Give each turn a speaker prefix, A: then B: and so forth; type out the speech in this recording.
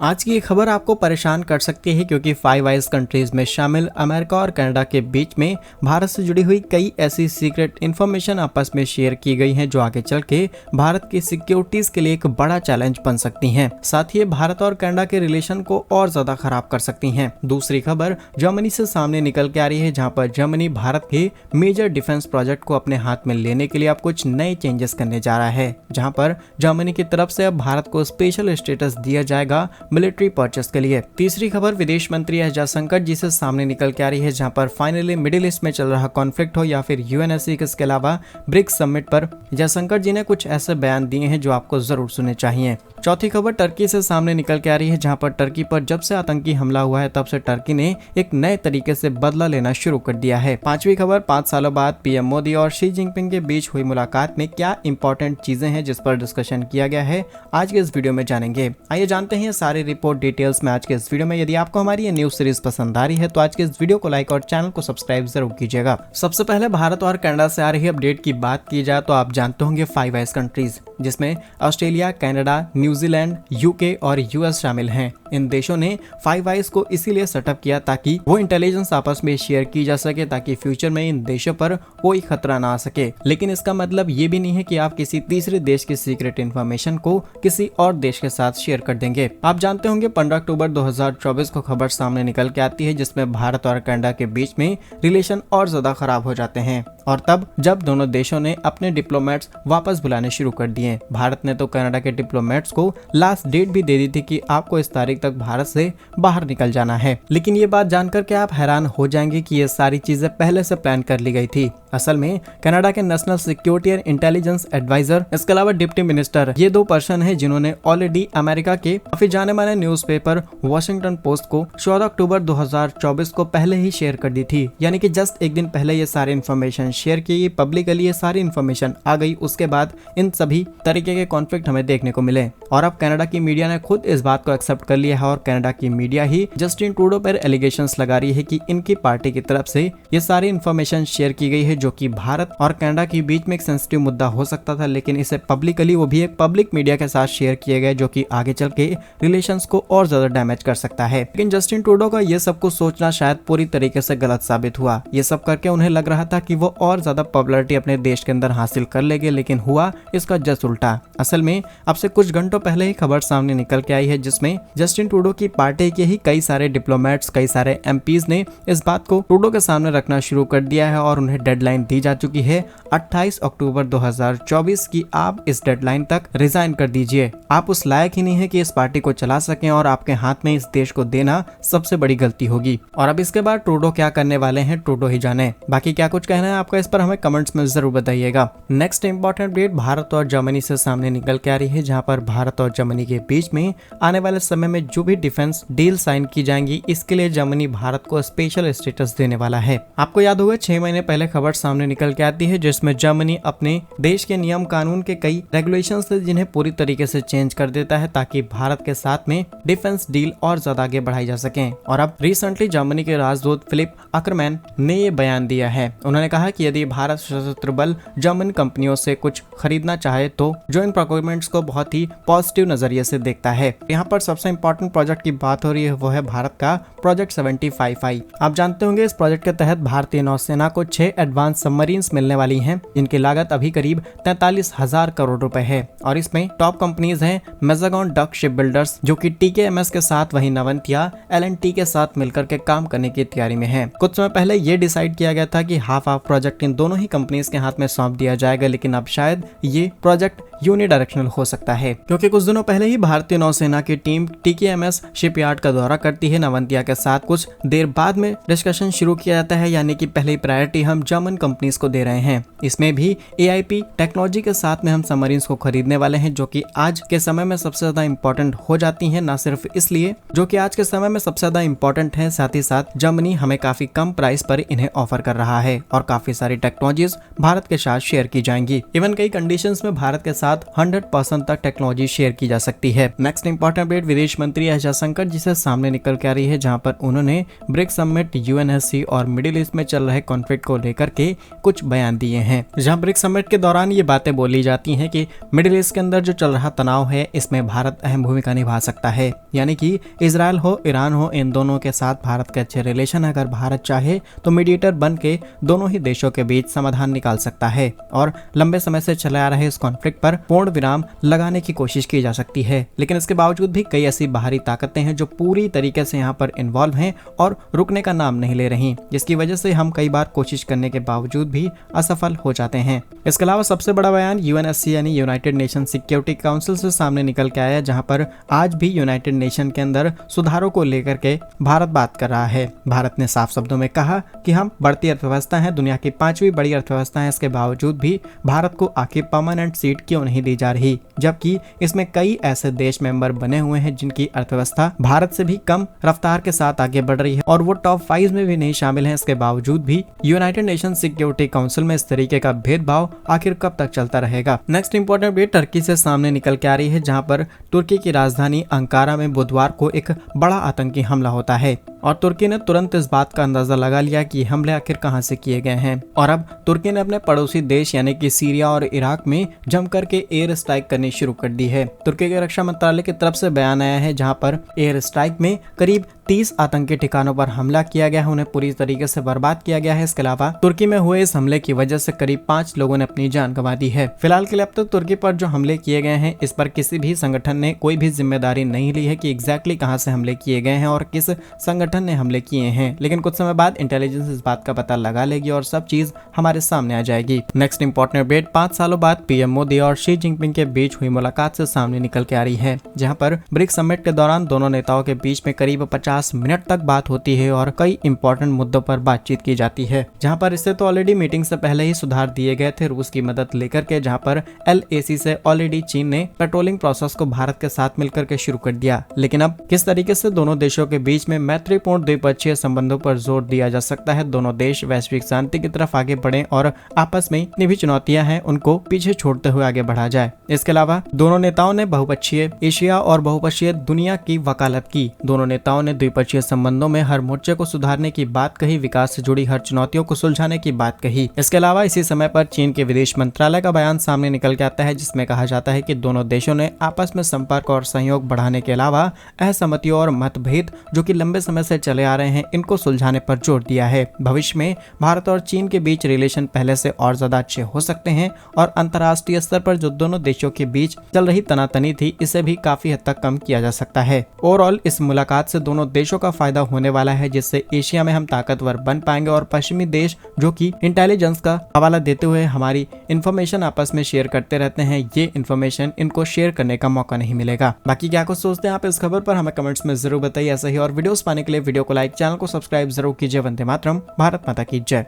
A: आज की ये खबर आपको परेशान कर सकती है क्योंकि फाइव आइज कंट्रीज में शामिल अमेरिका और कनाडा के बीच में भारत से जुड़ी हुई कई ऐसी सीक्रेट इन्फॉर्मेशन आपस में शेयर की गई हैं जो आगे चल के भारत की सिक्योरिटीज के लिए एक बड़ा चैलेंज बन सकती हैं। साथ ही भारत और कनाडा के रिलेशन को और ज्यादा खराब कर सकती हैं। दूसरी खबर जर्मनी से सामने निकल के आ रही है, जहां पर जर्मनी भारत के मेजर डिफेंस प्रोजेक्ट को अपने हाथ में लेने के लिए अब कुछ नए चेंजेस करने जा रहा है, जहां पर जर्मनी की तरफ से अब भारत को स्पेशल स्टेटस दिया जाएगा मिलिट्री परचेस के लिए। तीसरी खबर विदेश मंत्री एस जयशंकर जी से सामने निकल के आ रही है, जहां पर फाइनली मिडिल ईस्ट में चल रहा कॉन्फ्लिक्ट हो या फिर यूएनएससी के अलावा ब्रिक्स समिट पर जयशंकर जी ने कुछ ऐसे बयान दिए हैं जो आपको जरूर सुनने चाहिए। चौथी खबर टर्की से सामने निकल के आ रही है, जहां पर टर्की पर जब से आतंकी हमला हुआ है तब से टर्की ने एक नए तरीके से बदला लेना शुरू कर दिया है। पांचवी खबर 5 सालों बाद पीएम मोदी और शी जिनपिंग के बीच हुई मुलाकात में क्या इंपॉर्टेंट चीजें हैं जिस पर डिस्कशन किया गया है, आज के इस वीडियो में जानेंगे। आइए जानते हैं सारी रिपोर्ट डिटेल्स में आज के इस वीडियो में। यदि आपको हमारी ये न्यूज सीरीज पसंद आ रही है तो आज के इस वीडियो को लाइक और चैनल को सब्सक्राइब जरूर कीजिएगा। सबसे पहले भारत और कनाडा से आ रही अपडेट की बात की जाए तो आप जानते होंगे फाइव आइज कंट्रीज, जिसमें ऑस्ट्रेलिया, कनाडा, न्यूजीलैंड, यूके और यूएस शामिल हैं। इन देशों ने फाइव आइज को इसीलिए सेटअप किया ताकि वो इंटेलिजेंस आपस में शेयर की जा सके, ताकि फ्यूचर में इन देशों पर कोई खतरा ना आ सके। लेकिन इसका मतलब ये भी नहीं है कि आप किसी तीसरे देश की सीक्रेट इन्फॉर्मेशन को किसी और देश के साथ शेयर कर देंगे। आप जानते होंगे 15 अक्टूबर 2024 को खबर सामने निकल के आती है, जिसमें भारत और कनाडा के बीच में रिलेशन और ज्यादा खराब हो जाते हैं, और तब जब दोनों देशों ने अपने डिप्लोमेट्स वापस बुलाने शुरू कर दिए। भारत ने तो कनाडा के डिप्लोमेट्स को लास्ट डेट भी दे दी थी कि आपको इस तारीख तक भारत से बाहर निकल जाना है। लेकिन ये बात जानकर के आप हैरान हो जाएंगे कि ये सारी चीजें पहले से प्लान कर ली गई थी। असल में कनाडा के national security and intelligence adviser, इसके अलावा डिप्टी मिनिस्टर, ये दो पर्सन है जिन्होंने ऑलरेडी अमेरिका के काफी जाने माने न्यूज़पेपर वॉशिंगटन पोस्ट को 14 अक्टूबर 2024 को पहले ही शेयर कर दी थी। यानी कि जस्ट एक दिन पहले ये सारी इन्फॉर्मेशन शेयर की, पब्लिकली ये सारी इन्फॉर्मेशन आ गई। उसके बाद इन सभी तरीके के कॉन्फ्लिक्ट हमें देखने को मिले, और अब कनाडा की मीडिया ने खुद इस बात को एक्सेप्ट कर लिया है, और कनाडा की मीडिया ही जस्टिन ट्रूडो पर एलिगेशंस लगा रही है कि इनकी पार्टी की तरफ से ये सारी इन्फॉर्मेशन शेयर की गई है, जो कि भारत और कनाडा के बीच में एक सेंसिटिव मुद्दा हो सकता था, लेकिन इसे पब्लिकली, वो भी एक पब्लिक मीडिया के साथ शेयर किए गए, जो कि आगे चल के रिलेशंस को और ज्यादा डैमेज कर सकता है। लेकिन जस्टिन ट्रूडो का ये सब कुछ सोचना शायद पूरी तरीके से गलत साबित हुआ। ये सब करके उन्हें लग रहा था कि वो और ज्यादा पॉपुलैरिटी अपने देश के अंदर हासिल कर लेंगे, लेकिन हुआ इसका जस्ट उल्टा। असल में अब से कुछ घंटों पहले ही खबर सामने निकल के आई है, जिसमें जस्टिन ट्रूडो की पार्टी के ही कई सारे डिप्लोमेट्स, कई सारे एमपीज ने इस बात को ट्रूडो के सामने रखना शुरू कर दिया है, और उन्हें डेडलाइन दी जा चुकी है 28 अक्टूबर 2024 की। आप इस डेडलाइन तक रिजाइन कर दीजिए। आप उस लायक ही नहीं है कि इस पार्टी को चला सकें, और आपके हाथ में इस देश को देना सबसे बड़ी गलती होगी। और अब इसके बाद ट्रूडो क्या करने वाले हैं, ट्रूडो ही जाने। बाकी क्या कुछ कहना है आपका इस पर हमें कमेंट्स में जरूर बताइएगा। नेक्स्ट इंपॉर्टेंट अपडेट भारत और जर्मनी से सामने निकल के आ रही है, जहां पर भारत और जर्मनी के बीच में आने वाले समय में जो भी डिफेंस डील साइन की जाएंगी, इसके लिए जर्मनी भारत को स्पेशल स्टेटस देने वाला है। आपको याद होगा 6 महीने पहले खबर सामने निकल के आती है, जिसमें जर्मनी अपने देश के नियम कानून के कई रेगुलेशंस थे जिन्हें पूरी तरीके से चेंज कर देता है, ताकि भारत के साथ में डिफेंस डील और ज्यादा आगे बढ़ाई जा सके। और अब रिसेंटली जर्मनी के राजदूत फिलिप अकरमैन ने ये बयान दिया है। उन्होंने कहा कि यदि भारत सशस्त्र बल जर्मन कंपनियों से कुछ खरीदना चाहे तो जॉइंट प्रोक्योरमेंट्स को बहुत ही पॉजिटिव नजरिए से देखता है। यहाँ पर सबसे इंपॉर्टेंट प्रोजेक्ट की बात हो रही है, वो है भारत का प्रोजेक्ट 75I। आप जानते होंगे इस प्रोजेक्ट के तहत भारतीय नौसेना को 6 एडवांस सबमरीन्स मिलने वाली हैं, जिनकी लागत अभी करीब 43,000 करोड़ रुपए है। और इसमें टॉप कंपनीज हैं मेजागन डक शिप बिल्डर्स, जो कि TKMS के साथ, वही नवंतिया L&T के साथ मिलकर के काम करने की तैयारी में है। कुछ समय पहले ये डिसाइड किया गया था कि हाफ प्रोजेक्ट इन दोनों ही कंपनीज के हाथ में सौंप दिया जाएगा, लेकिन अब शायद ये प्रोजेक्ट यूनिडायरेक्शनल हो सकता है, क्योंकि कुछ दिनों पहले ही भारतीय नौसेना की टीम TKMS शिपयार्ड का दौरा करती है नवंतिया के साथ। कुछ देर बाद में डिस्कशन शुरू किया जाता है, यानी कि पहली प्रायोरिटी हम जर्मन कंपनीज को दे रहे हैं। इसमें भी AIP टेक्नोलॉजी के साथ में हम सबमरीन्स को खरीदने वाले हैं, जो कि आज के समय में सबसे ज्यादा इंपॉर्टेंट हो जाती हैं। ना सिर्फ इसलिए जो कि आज के समय में सबसे ज्यादा इंपॉर्टेंट है, साथ ही साथ जर्मनी हमें काफी कम प्राइस पर इन्हें ऑफर कर रहा है, और काफी सारी टेक्नोलॉजीज भारत के साथ शेयर की जाएंगी। इवन कई कंडीशंस में भारत के साथ 100% तक टेक्नोलॉजी शेयर की जा सकती है। नेक्स्ट इंपॉर्टेंट अपडेट विदेश मंत्री अंतर्राष्ट्रीय ऐसा संकट जिसे सामने निकल के आ रही है, जहां पर उन्होंने ब्रिक्स समिट, यूएनएससी और मिडिल ईस्ट में चल रहे कॉन्फ्लिक्ट को लेकर के कुछ बयान दिए हैं। जहां ब्रिक्स समिट के दौरान ये बातें बोली जाती हैं कि मिडिल ईस्ट के अंदर जो चल रहा तनाव है, इसमें भारत अहम भूमिका निभा सकता है। यानी कि इजराइल हो, ईरान हो, इन दोनों के साथ भारत के अच्छे रिलेशन, अगर भारत चाहे तो मीडिएटर बन के दोनों ही देशों के बीच समाधान निकाल सकता है और लंबे समय से चले आ रहे इस कॉन्फ्लिक्ट पर पूर्ण विराम लगाने की कोशिश की जा सकती है। लेकिन इसके बावजूद भी कई ऐसी बाहरी ताकतें हैं जो पूरी तरीके से यहाँ पर इन्वॉल्व हैं और रुकने का नाम नहीं ले रही, जिसकी वजह से हम कई बार कोशिश करने के बावजूद भी असफल हो जाते हैं। इसके अलावा सबसे बड़ा बयान यूएनएससी यानी यूनाइटेड नेशन सिक्योरिटी काउंसिल से सामने निकल के आया, जहां पर आज भी यूनाइटेड नेशन के अंदर सुधारों को लेकर के भारत बात कर रहा है। भारत ने साफ शब्दों में कहा कि हम बढ़ती अर्थव्यवस्था है, दुनिया की 5वीं बड़ी अर्थव्यवस्था है, इसके बावजूद भी भारत को आखिर परमानेंट सीट क्यों नहीं दी जा रही, जबकि इसमें कई ऐसे देश मेंबर बने हुए हैं जिनकी अर्थव्यवस्था भारत से भी कम रफ्तार के साथ आगे बढ़ रही है और वो टॉप 5 में भी नहीं शामिल हैं। इसके बावजूद भी यूनाइटेड नेशन सिक्योरिटी काउंसिल में इस तरीके का भेदभाव आखिर कब तक चलता रहेगा। नेक्स्ट इंपॉर्टेंट अपडेट टर्की से सामने निकल के आ रही है, जहां पर तुर्की की राजधानी अंकारा में बुधवार को एक बड़ा आतंकी हमला होता है और तुर्की ने तुरंत इस बात का अंदाजा लगा लिया कि हमले आखिर कहां से किए गए हैं और अब तुर्की ने अपने पड़ोसी देश यानी कि सीरिया और इराक में जमकर के एयर स्ट्राइक करनी शुरू कर दी है। तुर्की के रक्षा मंत्रालय की तरफ से बयान आया है, जहां पर एयर स्ट्राइक में करीब 30 आतंकी ठिकानों पर हमला किया गया है, उन्हें पूरी तरीके से बर्बाद किया गया है। इसके अलावा तुर्की में हुए इस हमले की वजह से करीब 5 लोगों ने अपनी जान गंवा दी है। फिलहाल के लिए अब तक तुर्की पर जो हमले किए गए हैं, इस पर किसी भी संगठन ने कोई भी जिम्मेदारी नहीं ली है कि एग्जैक्टली कहां से हमले किए गए हैं और किस संगठन ने हमले किए हैं। लेकिन कुछ समय बाद इंटेलिजेंस इस बात का पता लगा लेगी और सब चीज हमारे सामने आ जाएगी। नेक्स्ट इंपॉर्टेंट अपडेट 5 सालों बाद पीएम मोदी और शी जिनपिंग के बीच हुई मुलाकात से सामने निकल के आ रही है, जहां पर ब्रिक्स समिट के दौरान दोनों नेताओं के बीच में करीब 50 मिनट तक बात होती है और कई इंपॉर्टेंट मुद्दों पर बातचीत की जाती है। जहां पर इससे तो ऑलरेडी मीटिंग से पहले ही सुधार दिए गए थे रूस की मदद लेकर के, जहां पर LAC से ऑलरेडी चीन ने पेट्रोलिंग प्रोसेस को भारत के साथ मिलकर के शुरू कर दिया। लेकिन अब किस तरीके से दोनों देशों के बीच में मैत्रीपूर्ण द्विपक्षीय संबंधों पर जोर दिया जा सकता है, दोनों देश वैश्विक शांति की तरफ आगे बढ़े और आपस में जितनी भी चुनौतियां हैं उनको पीछे छोड़ते हुए आगे बढ़ा जाए। इसके अलावा दोनों नेताओं ने बहुपक्षीय एशिया और बहुपक्षीय दुनिया की वकालत की। दोनों नेताओं ने द्विपक्षीय संबंधों में हर मोर्चे को सुधारने की बात कही, विकास से जुड़ी हर चुनौतियों को सुलझाने की बात कही। इसके अलावा इसी समय पर चीन के विदेश मंत्रालय का बयान सामने निकल के आता है, जिसमें कहा जाता है कि दोनों देशों ने आपस में संपर्क और सहयोग बढ़ाने के अलावा असहमतियों और मतभेद जो कि लंबे समय से चले आ रहे हैं, इनको सुलझाने पर जोर दिया है। भविष्य में भारत और चीन के बीच रिलेशन पहले से और ज्यादा अच्छे हो सकते हैं और अंतर्राष्ट्रीय स्तर पर जो दोनों देशों के बीच चल रही तनातनी थी, इसे भी काफी हद तक कम किया जा सकता है। ओवरऑल इस मुलाकात से दोनों देशों का फायदा होने वाला है, जिससे एशिया में हम ताकतवर बन पाएंगे और पश्चिमी देश जो कि इंटेलिजेंस का हवाला देते हुए हमारी इंफॉर्मेशन आपस में शेयर करते रहते हैं, ये इंफॉर्मेशन इनको शेयर करने का मौका नहीं मिलेगा। बाकी क्या कुछ सोचते हैं आप इस खबर पर, हमें कमेंट्स में जरूर बताइए। ऐसा ही और वीडियोस पाने के लिए वीडियो को लाइक, चैनल को सब्सक्राइब जरूर कीजिए। वंदे मातरम, भारत माता की जय।